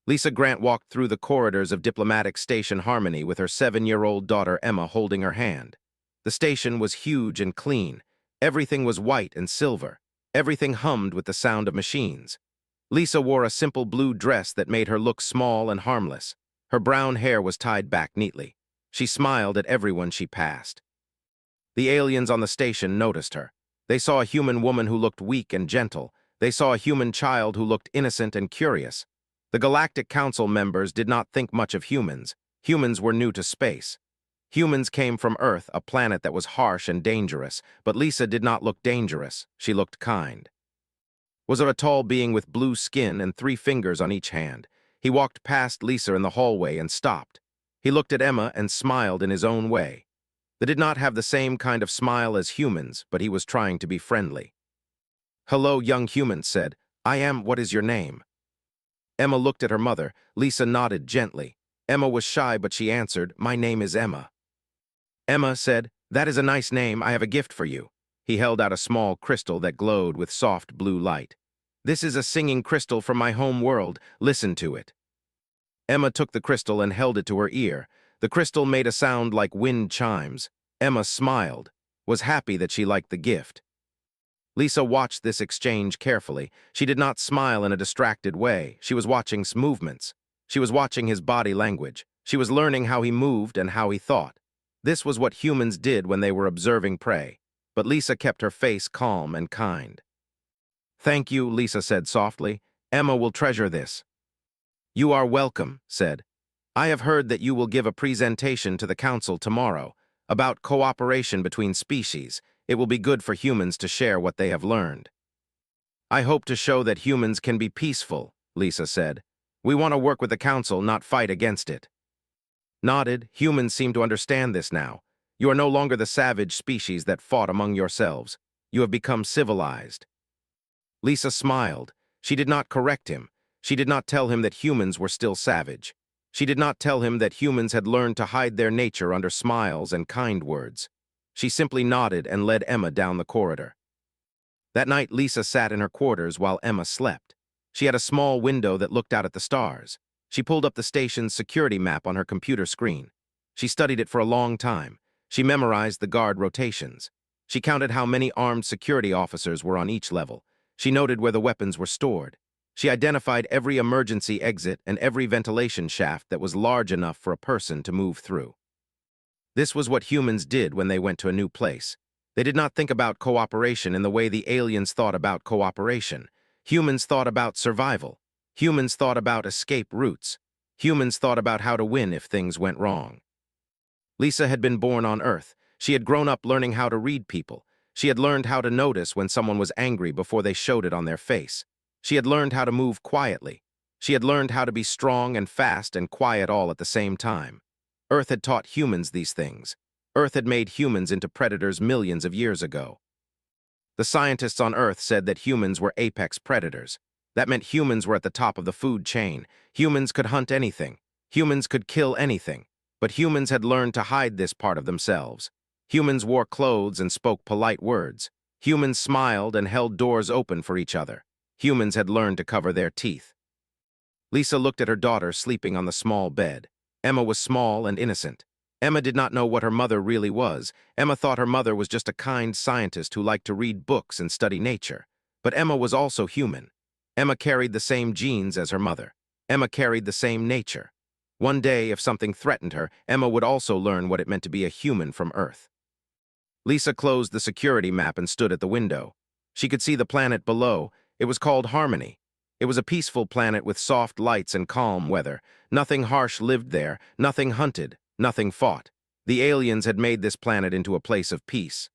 Lisa Grant walked through the corridors of Diplomatic Station Harmony with her 7-year-old daughter Emma holding her hand. The station was huge and clean. Everything was white and silver. Everything hummed with the sound of machines. Lisa wore a simple blue dress that made her look small and harmless. Her brown hair was tied back neatly. She smiled at everyone she passed. The aliens on the station noticed her. They saw a human woman who looked weak and gentle. They saw a human child who looked innocent and curious. The Galactic Council members did not think much of humans. Humans were new to space. Humans came from Earth, a planet that was harsh and dangerous, but Lisa did not look dangerous. She looked kind. Was a tall being with blue skin and 3 fingers on each hand. He walked past Lisa in the hallway and stopped. He looked at Emma and smiled in his own way. They did not have the same kind of smile as humans, but he was trying to be friendly. "Hello, young human," said. What is your name?" Emma looked at her mother. Lisa nodded gently. Emma was shy, but she answered, "My name is Emma." Emma said, "That is a nice name. I have a gift for you." He held out a small crystal that glowed with soft blue light. "This is a singing crystal from my home world. Listen to it." Emma took the crystal and held it to her ear. The crystal made a sound like wind chimes. Emma smiled, was happy that she liked the gift. Lisa watched this exchange carefully. She did not smile in a distracted way. She was watching his movements. She was watching his body language. She was learning how he moved and how he thought. This was what humans did when they were observing prey. But Lisa kept her face calm and kind. "Thank you," Lisa said softly. "Emma will treasure this." "You are welcome," said. "I have heard that you will give a presentation to the council tomorrow about cooperation between species. It will be good for humans to share what they have learned." "I hope to show that humans can be peaceful," Lisa said. "We want to work with the council, not fight against it." Nodded. Humans seem to understand this now. You are no longer the savage species that fought among yourselves. You have become civilized. Lisa smiled. She did not correct him. She did not tell him that humans were still savage. She did not tell him that humans had learned to hide their nature under smiles and kind words. She simply nodded and led Emma down the corridor. That night, Lisa sat in her quarters while Emma slept. She had a small window that looked out at the stars. She pulled up the station's security map on her computer screen. She studied it for a long time. She memorized the guard rotations. She counted how many armed security officers were on each level. She noted where the weapons were stored. She identified every emergency exit and every ventilation shaft that was large enough for a person to move through. This was what humans did when they went to a new place. They did not think about cooperation in the way the aliens thought about cooperation. Humans thought about survival. Humans thought about escape routes. Humans thought about how to win if things went wrong. Lisa had been born on Earth. She had grown up learning how to read people. She had learned how to notice when someone was angry before they showed it on their face. She had learned how to move quietly. She had learned how to be strong and fast and quiet all at the same time. Earth had taught humans these things. Earth had made humans into predators millions of years ago. The scientists on Earth said that humans were apex predators. That meant humans were at the top of the food chain. Humans could hunt anything. Humans could kill anything. But humans had learned to hide this part of themselves. Humans wore clothes and spoke polite words. Humans smiled and held doors open for each other. Humans had learned to cover their teeth. Lisa looked at her daughter sleeping on the small bed. Emma was small and innocent. Emma did not know what her mother really was. Emma thought her mother was just a kind scientist who liked to read books and study nature. But Emma was also human. Emma carried the same genes as her mother. Emma carried the same nature. One day, if something threatened her, Emma would also learn what it meant to be a human from Earth. Lisa closed the security map and stood at the window. She could see the planet below. It was called Harmony. It was a peaceful planet with soft lights and calm weather. Nothing harsh lived there, nothing hunted, nothing fought. The aliens had made this planet into a place of peace.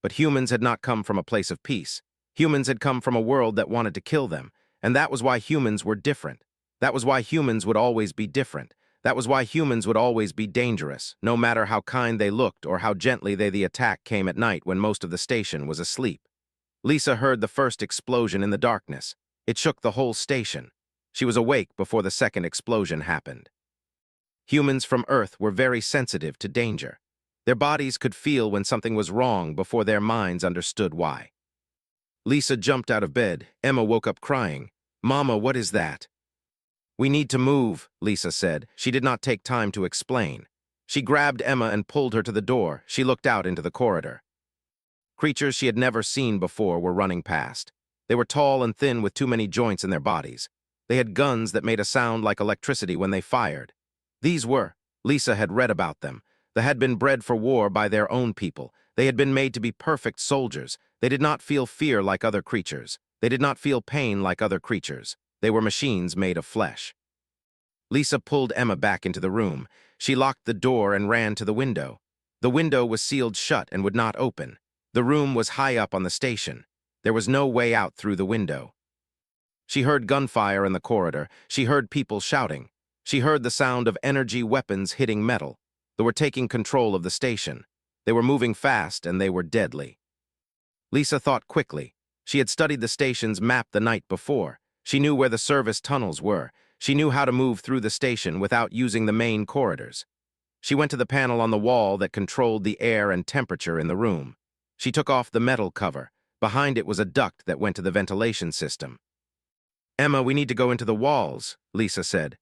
But humans had not come from a place of peace. Humans had come from a world that wanted to kill them, and that was why humans were different. That was why humans would always be different. That was why humans would always be dangerous, no matter how kind they looked or how gently the attack came at night when most of the station was asleep. Lisa heard the first explosion in the darkness. It shook the whole station. She was awake before the second explosion happened. Humans from Earth were very sensitive to danger. Their bodies could feel when something was wrong before their minds understood why. Lisa jumped out of bed. Emma woke up crying. "Mama, what is that?" "We need to move," Lisa said. She did not take time to explain. She grabbed Emma and pulled her to the door. She looked out into the corridor. Creatures she had never seen before were running past. They were tall and thin with too many joints in their bodies. They had guns that made a sound like electricity when they fired. These were, Lisa had read about them. They had been bred for war by their own people. They had been made to be perfect soldiers. They did not feel fear like other creatures. They did not feel pain like other creatures. They were machines made of flesh. Lisa pulled Emma back into the room. She locked the door and ran to the window. The window was sealed shut and would not open. The room was high up on the station. There was no way out through the window. She heard gunfire in the corridor. She heard people shouting. She heard the sound of energy weapons hitting metal. They were taking control of the station. They were moving fast and they were deadly. Lisa thought quickly. She had studied the station's map the night before. She knew where the service tunnels were. She knew how to move through the station without using the main corridors. She went to the panel on the wall that controlled the air and temperature in the room. She took off the metal cover. Behind it was a duct that went to the ventilation system. "Emma, we need to go into the walls," Lisa said.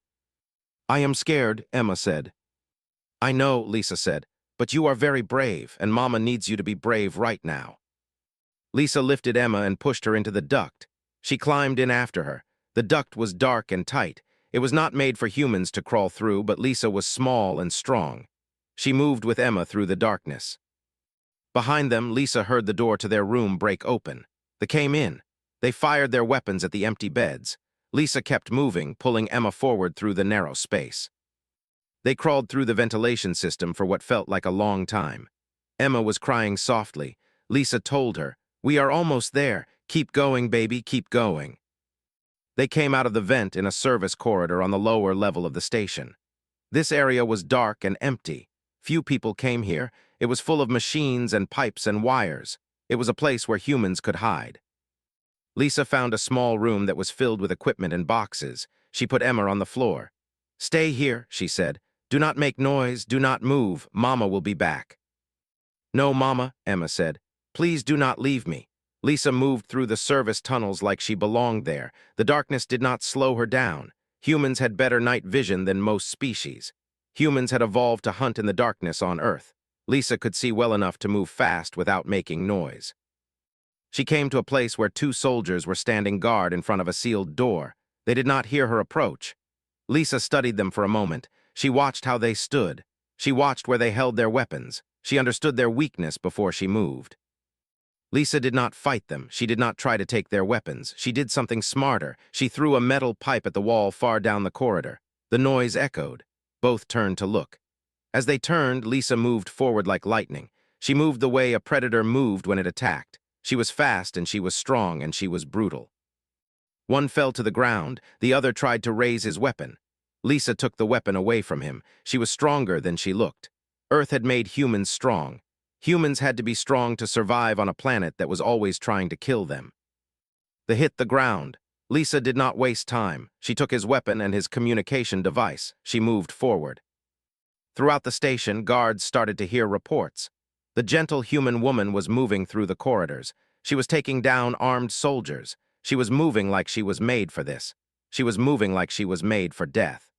"I am scared," Emma said. "I know," Lisa said, "but you are very brave, and Mama needs you to be brave right now." Lisa lifted Emma and pushed her into the duct. She climbed in after her. The duct was dark and tight. It was not made for humans to crawl through, but Lisa was small and strong. She moved with Emma through the darkness. Behind them, Lisa heard the door to their room break open. They came in. They fired their weapons at the empty beds. Lisa kept moving, pulling Emma forward through the narrow space. They crawled through the ventilation system for what felt like a long time. Emma was crying softly. Lisa told her, "We are almost there. Keep going, baby, keep going." They came out of the vent in a service corridor on the lower level of the station. This area was dark and empty. Few people came here. It was full of machines and pipes and wires. It was a place where humans could hide. Lisa found a small room that was filled with equipment and boxes. She put Emma on the floor. "Stay here," she said. "Do not make noise, do not move. Mama will be back." "No, Mama," Emma said. "Please do not leave me." Lisa moved through the service tunnels like she belonged there. The darkness did not slow her down. Humans had better night vision than most species. Humans had evolved to hunt in the darkness on Earth. Lisa could see well enough to move fast without making noise. She came to a place where two soldiers were standing guard in front of a sealed door. They did not hear her approach. Lisa studied them for a moment. She watched how they stood. She watched where they held their weapons. She understood their weakness before she moved. Lisa did not fight them. She did not try to take their weapons. She did something smarter. She threw a metal pipe at the wall far down the corridor. The noise echoed. Both turned to look. As they turned, Lisa moved forward like lightning. She moved the way a predator moved when it attacked. She was fast and she was strong and she was brutal. One fell to the ground. The other tried to raise his weapon. Lisa took the weapon away from him. She was stronger than she looked. Earth had made humans strong. Humans had to be strong to survive on a planet that was always trying to kill them. They hit the ground. Lisa did not waste time. She took his weapon and his communication device. She moved forward. Throughout the station, guards started to hear reports. The gentle human woman was moving through the corridors. She was taking down armed soldiers. She was moving like she was made for this. She was moving like she was made for death.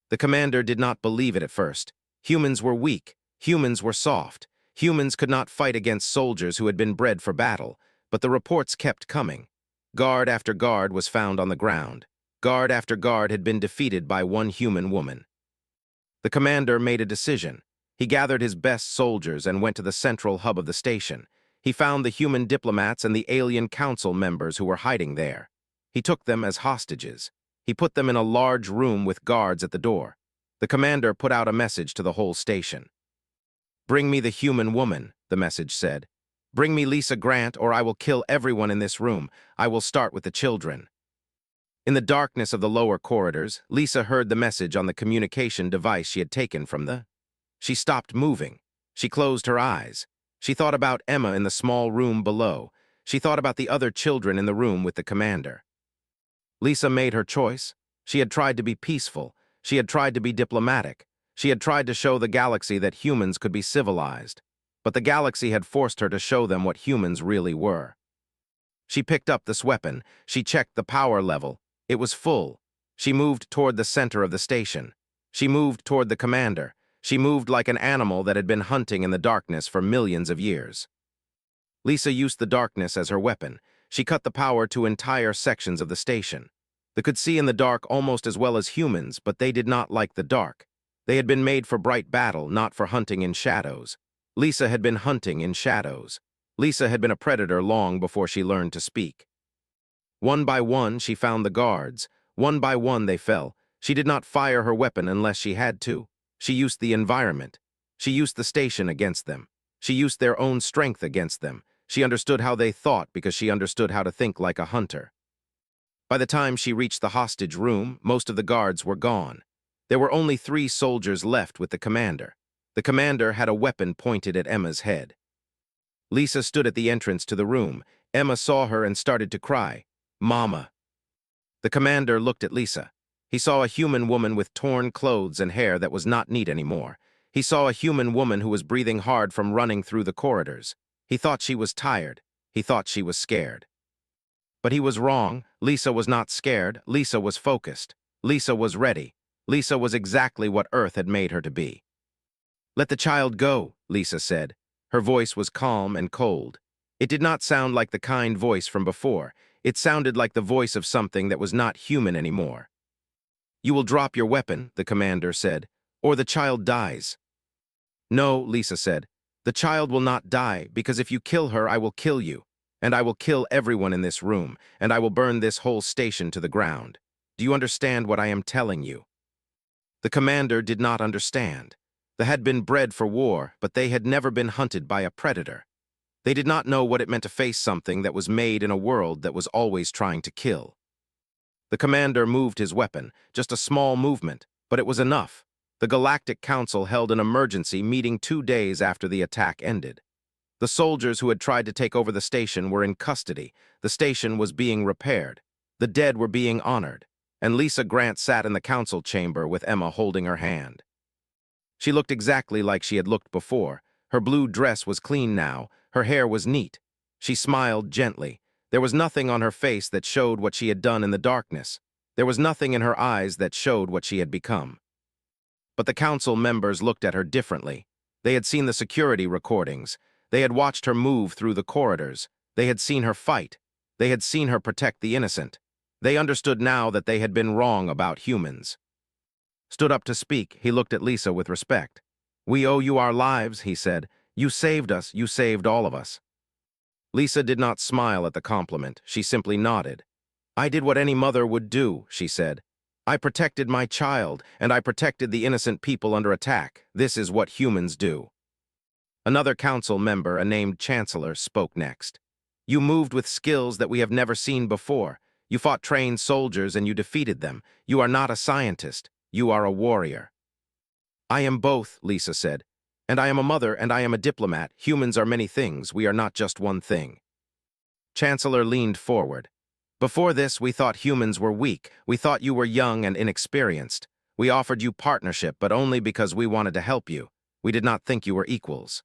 The commander did not believe it at first. Humans were weak. Humans were soft. Humans could not fight against soldiers who had been bred for battle, but the reports kept coming. Guard after guard was found on the ground. Guard after guard had been defeated by one human woman. The commander made a decision. He gathered his best soldiers and went to the central hub of the station. He found the human diplomats and the alien council members who were hiding there. He took them as hostages. He put them in a large room with guards at the door. The commander put out a message to the whole station. "Bring me the human woman," the message said. "Bring me Lisa Grant, or I will kill everyone in this room. I will start with the children." In the darkness of the lower corridors, Lisa heard the message on the communication device she had taken from the... She stopped moving. She closed her eyes. She thought about Emma in the small room below. She thought about the other children in the room with the commander. Lisa made her choice. She had tried to be peaceful. She had tried to be diplomatic. She had tried to show the galaxy that humans could be civilized. But the galaxy had forced her to show them what humans really were. She picked up this weapon. She checked the power level. It was full. She moved toward the center of the station. She moved toward the commander. She moved like an animal that had been hunting in the darkness for millions of years. Lisa used the darkness as her weapon. She cut the power to entire sections of the station. They could see in the dark almost as well as humans, but they did not like the dark. They had been made for bright battle, not for hunting in shadows. Lisa had been hunting in shadows. Lisa had been a predator long before she learned to speak. One by one, she found the guards. One by one, they fell. She did not fire her weapon unless she had to. She used the environment. She used the station against them. She used their own strength against them. She understood how they thought because she understood how to think like a hunter. By the time she reached the hostage room, most of the guards were gone. There were only 3 soldiers left with the commander. The commander had a weapon pointed at Emma's head. Lisa stood at the entrance to the room. Emma saw her and started to cry. "Mama." The commander looked at Lisa. He saw a human woman with torn clothes and hair that was not neat anymore. He saw a human woman who was breathing hard from running through the corridors. He thought she was tired. He thought she was scared. But he was wrong. Lisa was not scared. Lisa was focused. Lisa was ready. Lisa was exactly what Earth had made her to be. "Let the child go," Lisa said. Her voice was calm and cold. It did not sound like the kind voice from before. It sounded like the voice of something that was not human anymore. "You will drop your weapon," the commander said, "or the child dies." "No," Lisa said. "The child will not die, because if you kill her, I will kill you. And I will kill everyone in this room, and I will burn this whole station to the ground. Do you understand what I am telling you?" The commander did not understand. They had been bred for war, but they had never been hunted by a predator. They did not know what it meant to face something that was made in a world that was always trying to kill. The commander moved his weapon, just a small movement, but it was enough. The Galactic Council held an emergency meeting 2 days after the attack ended. The soldiers who had tried to take over the station were in custody. The station was being repaired. The dead were being honored. And Lisa Grant sat in the council chamber with Emma holding her hand. She looked exactly like she had looked before. Her blue dress was clean now. Her hair was neat. She smiled gently. There was nothing on her face that showed what she had done in the darkness. There was nothing in her eyes that showed what she had become. But the council members looked at her differently. They had seen the security recordings. They had watched her move through the corridors. They had seen her fight. They had seen her protect the innocent. They understood now that they had been wrong about humans. Stood up to speak, he looked at Lisa with respect. "We owe you our lives," he said. "You saved us. You saved all of us." Lisa did not smile at the compliment. She simply nodded. "I did what any mother would do," she said. "I protected my child, and I protected the innocent people under attack. This is what humans do." Another council member, a named Chancellor, spoke next. "You moved with skills that we have never seen before. You fought trained soldiers and you defeated them. You are not a scientist. You are a warrior." "I am both," Lisa said. "And I am a mother and I am a diplomat. Humans are many things. We are not just one thing." Chancellor leaned forward. "Before this, we thought humans were weak. We thought you were young and inexperienced. We offered you partnership, but only because we wanted to help you. We did not think you were equals."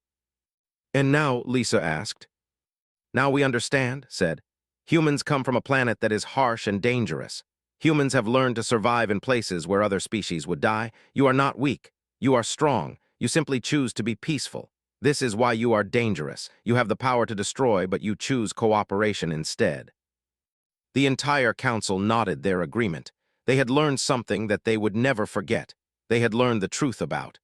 "And now," Lisa asked. "Now we understand," said. "Humans come from a planet that is harsh and dangerous. Humans have learned to survive in places where other species would die. You are not weak. You are strong. You simply choose to be peaceful. This is why you are dangerous. You have the power to destroy, but you choose cooperation instead." The entire council nodded their agreement. They had learned something that they would never forget. They had learned the truth about.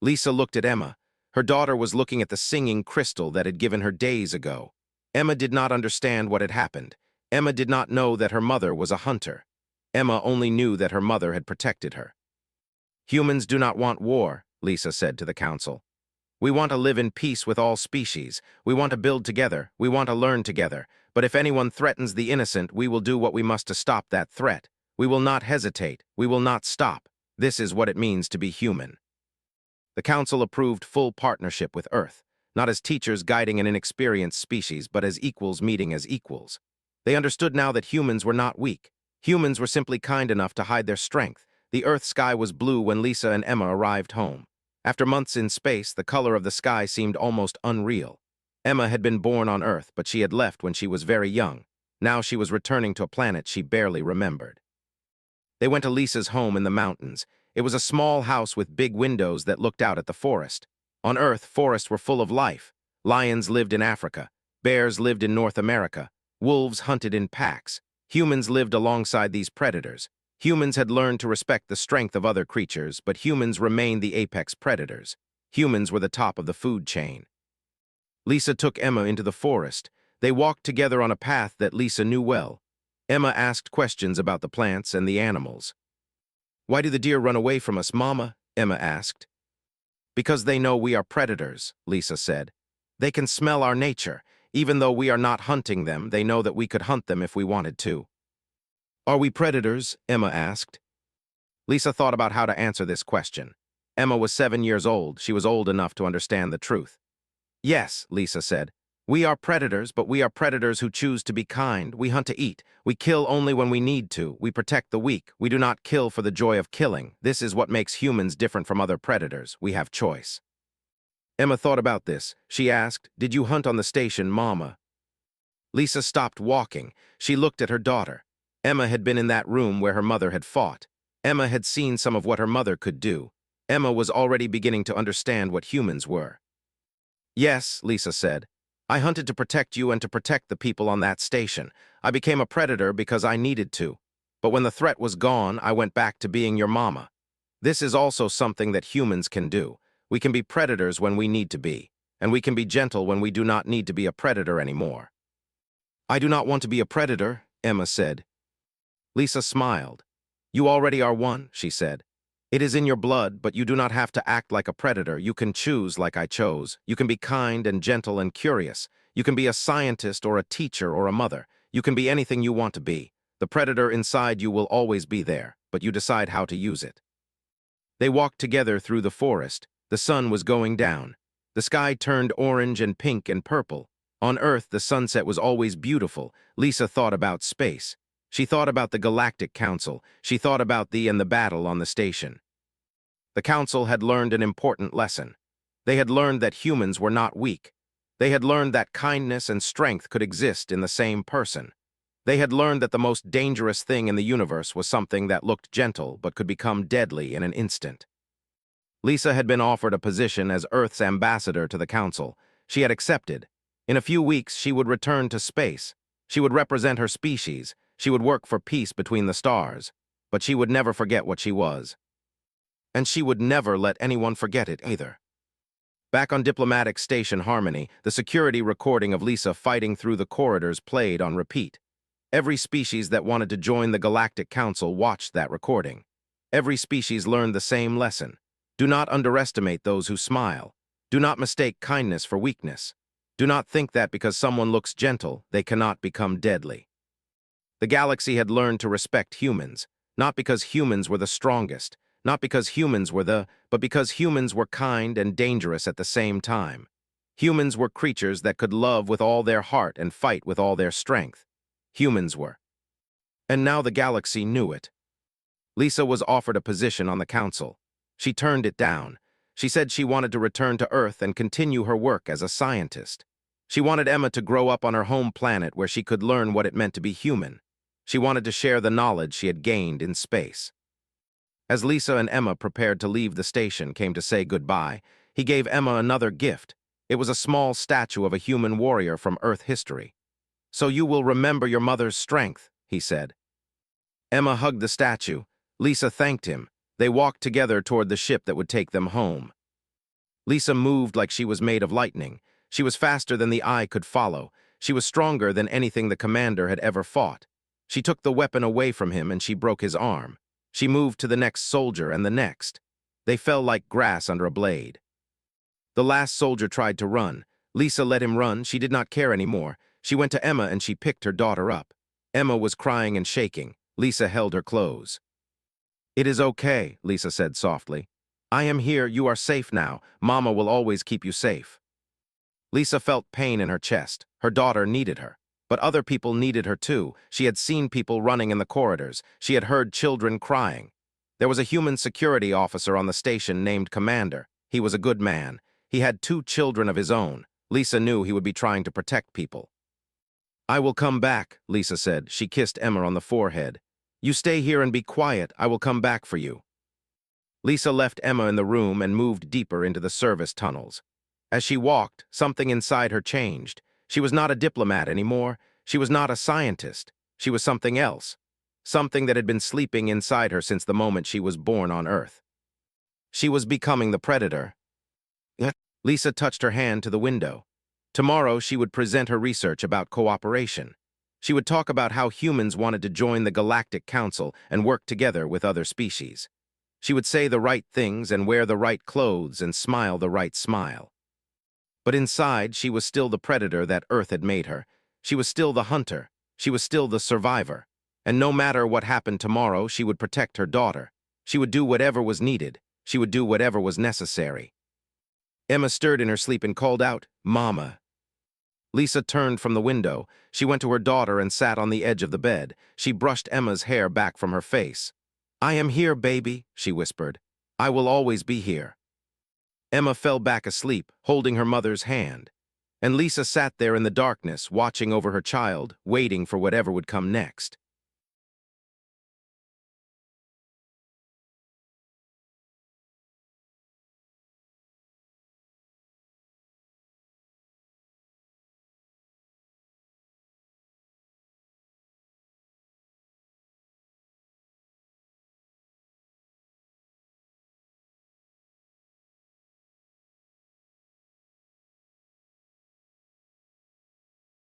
Lisa looked at Emma. Her daughter was looking at the singing crystal that had given her days ago. Emma did not understand what had happened. Emma did not know that her mother was a hunter. Emma only knew that her mother had protected her. "Humans do not want war," Lisa said to the council. "We want to live in peace with all species. We want to build together. We want to learn together. But if anyone threatens the innocent, we will do what we must to stop that threat. We will not hesitate. We will not stop. This is what it means to be human." The council approved full partnership with Earth, not as teachers guiding an inexperienced species, but as equals meeting as equals. They understood now that humans were not weak. Humans were simply kind enough to hide their strength. The Earth sky was blue when Lisa and Emma arrived home. After months in space, the color of the sky seemed almost unreal. Emma had been born on Earth, but she had left when she was very young. Now she was returning to a planet she barely remembered. They went to Lisa's home in the mountains. It was a small house with big windows that looked out at the forest. On Earth, forests were full of life. Lions lived in Africa. Bears lived in North America. Wolves hunted in packs. Humans lived alongside these predators. Humans had learned to respect the strength of other creatures, but humans remained the apex predators. Humans were the top of the food chain. Lisa took Emma into the forest. They walked together on a path that Lisa knew well. Emma asked questions about the plants and the animals. "Why do the deer run away from us, Mama?" Emma asked. "Because they know we are predators," Lisa said. "They can smell our nature. Even though we are not hunting them, they know that we could hunt them if we wanted to." "Are we predators?" Emma asked. Lisa thought about how to answer this question. Emma was 7 years old. She was old enough to understand the truth. "Yes," Lisa said. "We are predators, but we are predators who choose to be kind. We hunt to eat. We kill only when we need to. We protect the weak. We do not kill for the joy of killing. This is what makes humans different from other predators. We have choice." Emma thought about this. She asked, "Did you hunt on the station, Mama?" Lisa stopped walking. She looked at her daughter. Emma had been in that room where her mother had fought. Emma had seen some of what her mother could do. Emma was already beginning to understand what humans were. "Yes," Lisa said. "I hunted to protect you and to protect the people on that station. I became a predator because I needed to. But when the threat was gone, I went back to being your mama. This is also something that humans can do. We can be predators when we need to be, and we can be gentle when we do not need to be a predator anymore." "I do not want to be a predator," Emma said. Lisa smiled. "You already are one," she said. "It is in your blood, but you do not have to act like a predator. You can choose like I chose. You can be kind and gentle and curious. You can be a scientist or a teacher or a mother. You can be anything you want to be. The predator inside you will always be there, but you decide how to use it." They walked together through the forest. The sun was going down. The sky turned orange and pink and purple. On Earth, the sunset was always beautiful. Lisa thought about space. She thought about the Galactic Council. She thought about the battle on the station. The Council had learned an important lesson. They had learned that humans were not weak. They had learned that kindness and strength could exist in the same person. They had learned that the most dangerous thing in the universe was something that looked gentle but could become deadly in an instant. Lisa had been offered a position as Earth's ambassador to the Council. She had accepted. In a few weeks, she would return to space. She would represent her species. She would work for peace between the stars. But she would never forget what she was. And she would never let anyone forget it either. Back on Diplomatic Station Harmony, the security recording of Lisa fighting through the corridors played on repeat. Every species that wanted to join the Galactic Council watched that recording. Every species learned the same lesson. Do not underestimate those who smile. Do not mistake kindness for weakness. Do not think that because someone looks gentle, they cannot become deadly. The galaxy had learned to respect humans, not because humans were the strongest, not because humans were but because humans were kind and dangerous at the same time. Humans were creatures that could love with all their heart and fight with all their strength. Humans were. And now the galaxy knew it. Lisa was offered a position on the council. She turned it down. She said she wanted to return to Earth and continue her work as a scientist. She wanted Emma to grow up on her home planet where she could learn what it meant to be human. She wanted to share the knowledge she had gained in space. As Lisa and Emma prepared to leave the station came to say goodbye, he gave Emma another gift. It was a small statue of a human warrior from Earth history. "So you will remember your mother's strength," he said. Emma hugged the statue. Lisa thanked him. They walked together toward the ship that would take them home. Lisa moved like she was made of lightning. She was faster than the eye could follow. She was stronger than anything the commander had ever fought. She took the weapon away from him and she broke his arm. She moved to the next soldier and the next. They fell like grass under a blade. The last soldier tried to run. Lisa let him run. She did not care anymore. She went to Emma and she picked her daughter up. Emma was crying and shaking. Lisa held her close. "It is okay," Lisa said softly. "I am here. You are safe now. Mama will always keep you safe." Lisa felt pain in her chest. Her daughter needed her. But other people needed her too. She had seen people running in the corridors. She had heard children crying. There was a human security officer on the station named Commander. He was a good man. He had 2 children of his own. Lisa knew he would be trying to protect people. "I will come back," Lisa said. She kissed Emma on the forehead. You stay here and be quiet. I will come back for you. Lisa left Emma in the room and moved deeper into the service tunnels. As she walked, something inside her changed. She was not a diplomat anymore. She was not a scientist. She was something else. Something that had been sleeping inside her since the moment she was born on Earth. She was becoming the predator. Lisa touched her hand to the window. Tomorrow she would present her research about cooperation. She would talk about how humans wanted to join the Galactic Council and work together with other species. She would say the right things and wear the right clothes and smile the right smile. But inside, she was still the predator that Earth had made her. She was still the hunter. She was still the survivor. And no matter what happened tomorrow, she would protect her daughter. She would do whatever was needed. She would do whatever was necessary. Emma stirred in her sleep and called out, "Mama." Lisa turned from the window. She went to her daughter and sat on the edge of the bed. She brushed Emma's hair back from her face. "I am here, baby," she whispered. "I will always be here." Emma fell back asleep, holding her mother's hand. And Lisa sat there in the darkness, watching over her child, waiting for whatever would come next.